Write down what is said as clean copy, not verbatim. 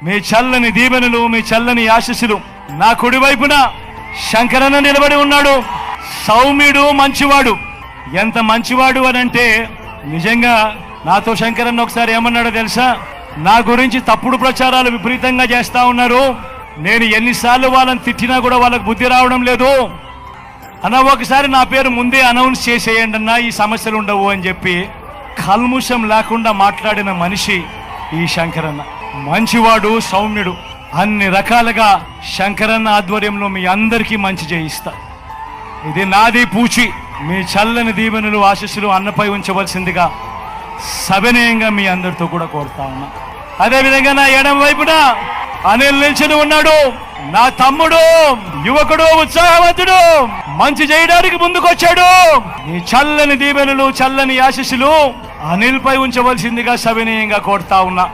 మీ చల్లని దీవెనలు, మీ చల్లని ఆశీస్సులు. నా కుడి వైపున శంకరన్న నిలబడి ఉన్నాడు. సౌమ్యుడు, మంచివాడు. ఎంత మంచివాడు అనంటే నిజంగా నాతో శంకరన్న ఒకసారి ఏమన్నాడో తెలుసా? నా గురించి తప్పుడు ప్రచారాలు విపరీతంగా చేస్తా ఉన్నారు, నేను ఎన్నిసార్లు వాళ్ళని తిట్టినా కూడా వాళ్ళకు బుద్ధి రావడం లేదు అన్న, ఒకసారి నా పేరు ముందే అనౌన్స్ చేసేయండి అన్న, ఈ సమస్యలు ఉండవు అని చెప్పి కల్ముషం లేకుండా మాట్లాడిన మనిషి ఈ శంకరన్న. మంచివాడు, సౌమ్యుడు. అన్ని రకాలుగా శంకరన్న ఆధ్వర్యంలో మీ అందరికీ మంచి చేయిస్తా. ఇది నాది పూచి. మీ చల్లని దీవెనలు, ఆశీస్సులు అన్నపై ఉంచవలసిందిగా సవినయంగా మీ అందరితో కూడా కోరుతా ఉన్నా. అదేవిధంగా నా ఎడమ వైపున అనిల్ నిల్చుని ఉన్నాడు. నా తమ్ముడు, యువకుడు, ఉత్సాహవంతుడు, మంచి చేయడానికి ముందుకొచ్చాడు. ఈ చల్లని దీవెనలు, చల్లని ఆశీస్సులు అనిల్ పై ఉంచవలసిందిగా సవినయంగా కోరుతా ఉన్నా.